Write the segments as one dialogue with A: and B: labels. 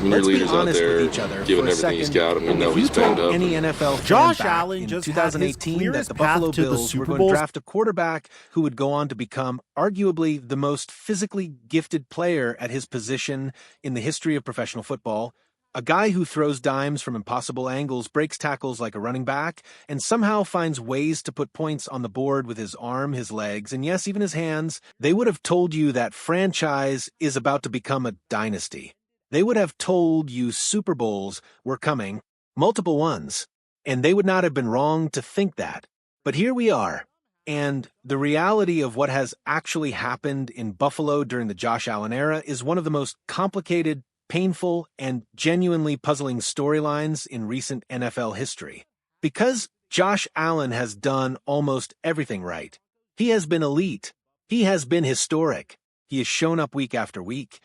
A: When
B: Let's
A: your
B: be
A: leader's out
B: honest with
A: there
B: each other
A: giving
B: for a
A: everything he's
B: second.
A: got, and we know
B: If you
A: he's banged
B: told
A: up.
B: any NFL fan
C: Josh
B: back
C: Allen
B: in
C: just had his
B: 2018 that
C: clearest
B: the
C: path
B: Buffalo
C: to the
B: Bills
C: Super
B: were going to
C: Bowl.
B: draft a quarterback who would go on to become arguably the most physically gifted player at his position in the history of professional football, a guy who throws dimes from impossible angles, breaks tackles like a running back, and somehow finds ways to put points on the board with his arm, his legs, and yes, even his hands, they would have told you that franchise is about to become a dynasty. They would have told you Super Bowls were coming, multiple ones, and they would not have been wrong to think that. But here we are, and the reality of what has actually happened in Buffalo during the Josh Allen era is one of the most complicated, painful, and genuinely puzzling storylines in recent NFL history. Because Josh Allen has done almost everything right. He has been elite. He has been historic. He has shown up week after week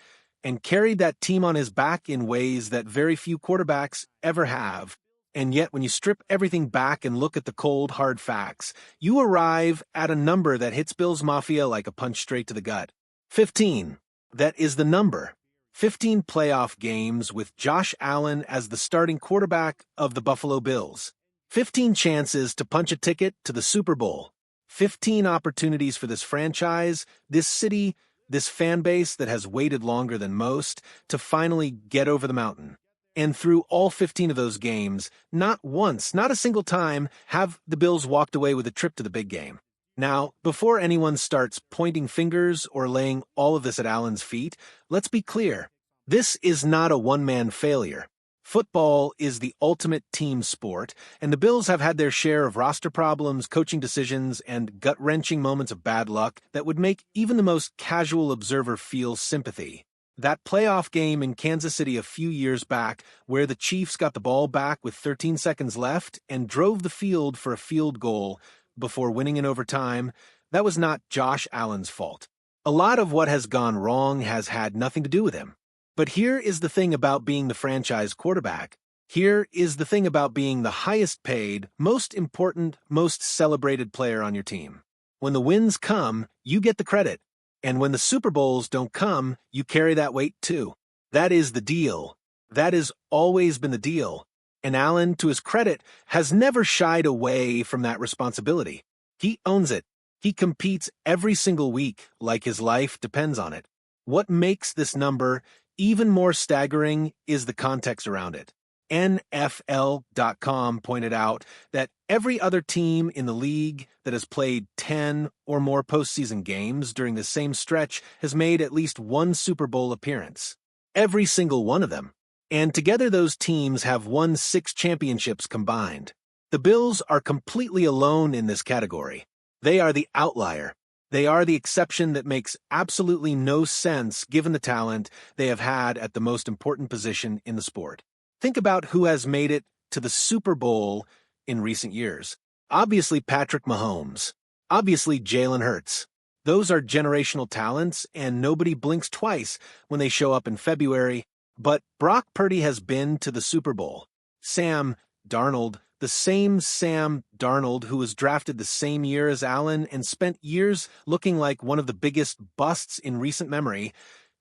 B: and carried that team on his back in ways that very few quarterbacks ever have. And yet, when you strip everything back and look at the cold, hard facts, you arrive at a number that hits Bills Mafia like a punch straight to the gut. 15. That is the number. 15 playoff games with Josh Allen as the starting quarterback of the Buffalo Bills. 15 chances to punch a ticket to the Super Bowl. 15 opportunities for this franchise, this city, this fan base that has waited longer than most to finally get over the mountain. And through all 15 of those games, not once, not a single time, have the Bills walked away with a trip to the big game. Now, before anyone starts pointing fingers or laying all of this at Allen's feet, let's be clear. This is not a one-man failure. Football is the ultimate team sport, and the Bills have had their share of roster problems, coaching decisions, and gut-wrenching moments of bad luck that would make even the most casual observer feel sympathy. That playoff game in Kansas City a few years back, where the Chiefs got the ball back with 13 seconds left and drove the field for a field goal before winning in overtime, that was not Josh Allen's fault. A lot of what has gone wrong has had nothing to do with him. But here is the thing about being the franchise quarterback. Here is the thing about being the highest paid, most important, most celebrated player on your team. When the wins come, you get the credit. And when the Super Bowls don't come, you carry that weight too. That is the deal. That has always been the deal. And Allen, to his credit, has never shied away from that responsibility. He owns it. He competes every single week like his life depends on it. What makes this number even more staggering is the context around it. NFL.com pointed out that every other team in the league that has played 10 or more postseason games during the same stretch has made at least one Super Bowl appearance. Every single one of them. And together those teams have won 6 championships combined. The Bills are completely alone in this category. They are the outlier. They are the exception that makes absolutely no sense given the talent they have had at the most important position in the sport. Think about who has made it to the Super Bowl in recent years. Obviously Patrick Mahomes. Obviously Jalen Hurts. Those are generational talents, and nobody blinks twice when they show up in February. But Brock Purdy has been to the Super Bowl. Sam Darnold, the same Sam Darnold who was drafted the same year as Allen and spent years looking like one of the biggest busts in recent memory,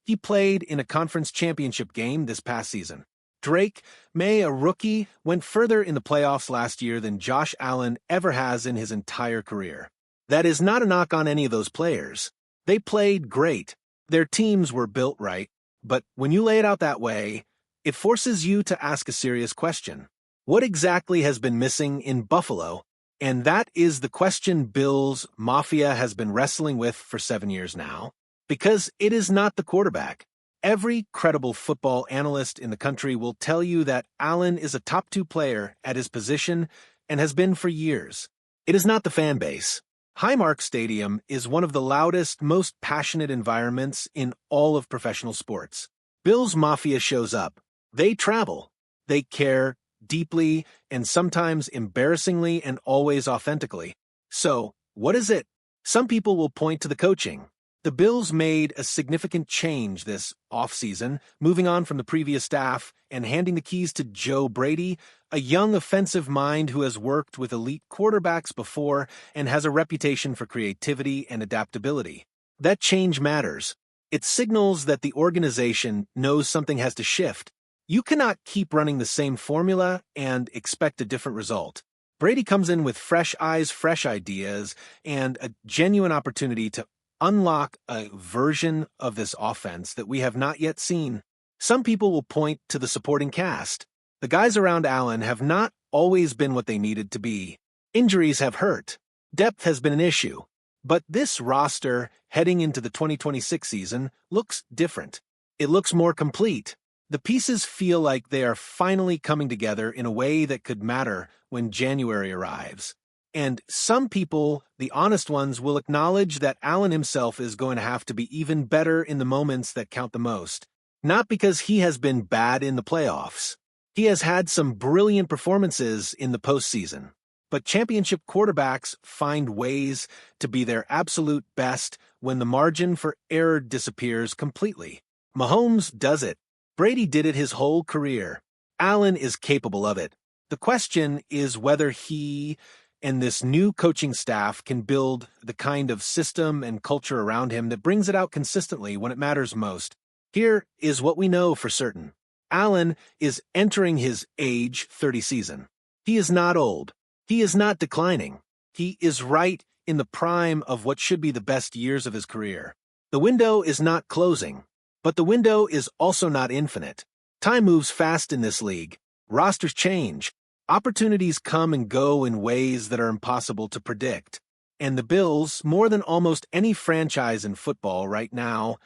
B: he played in a conference championship game this past season. Drake May, a rookie, went further in the playoffs last year than Josh Allen ever has in his entire career. That is not a knock on any of those players. They played great. Their teams were built right. But when you lay it out that way, it forces you to ask a serious question. What exactly has been missing in Buffalo? And that is the question Bills Mafia has been wrestling with for 7 years now. Because it is not the quarterback. Every credible football analyst in the country will tell you that Allen is a top 2 player at his position and has been for years. It is not the fan base. Highmark Stadium is one of the loudest, most passionate environments in all of professional sports. Bills Mafia shows up. They travel. They care deeply and sometimes embarrassingly and always authentically. So, what is it? Some people will point to the coaching. The Bills made a significant change this offseason, moving on from the previous staff and handing the keys to Joe Brady, a young offensive mind who has worked with elite quarterbacks before and has a reputation for creativity and adaptability. That change matters. It signals that the organization knows something has to shift, You cannot keep running the same formula and expect a different result. Brady comes in with fresh eyes, fresh ideas, and a genuine opportunity to unlock a version of this offense that we have not yet seen. Some people will point to the supporting cast. The guys around Allen have not always been what they needed to be. Injuries have hurt. Depth has been an issue. But this roster, heading into the 2026 season, looks different. It looks more complete. The pieces feel like they are finally coming together in a way that could matter when January arrives. And some people, the honest ones, will acknowledge that Allen himself is going to have to be even better in the moments that count the most. Not because he has been bad in the playoffs. He has had some brilliant performances in the postseason. But championship quarterbacks find ways to be their absolute best when the margin for error disappears completely. Mahomes does it. Brady did it his whole career. Allen is capable of it. The question is whether he and this new coaching staff can build the kind of system and culture around him that brings it out consistently when it matters most. Here is what we know for certain. Allen is entering his age 30 season. He is not old. He is not declining. He is right in the prime of what should be the best years of his career. The window is not closing, but the window is also not infinite. Time moves fast in this league. Rosters change. Opportunities come and go in ways that are impossible to predict. And the Bills, more than almost any franchise in football right now,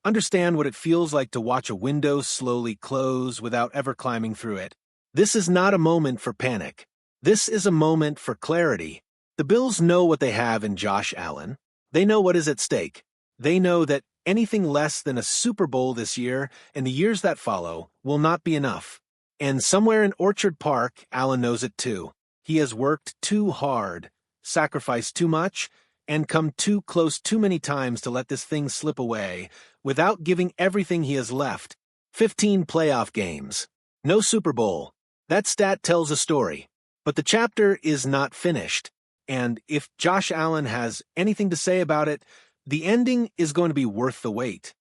B: understand what it feels like to watch a window slowly close without ever climbing through it. This is not a moment for panic. This is a moment for clarity. The Bills know what they have in Josh Allen. They know what is at stake. They know that anything less than a Super Bowl this year and the years that follow will not be enough. And somewhere in Orchard Park, Allen knows it too. He has worked too hard, sacrificed too much, and come too close too many times to let this thing slip away without giving everything he has left. 15 playoff games. No Super Bowl. That stat tells a story. But the chapter is not finished, and if Josh Allen has anything to say about it, the ending is going to be worth the wait.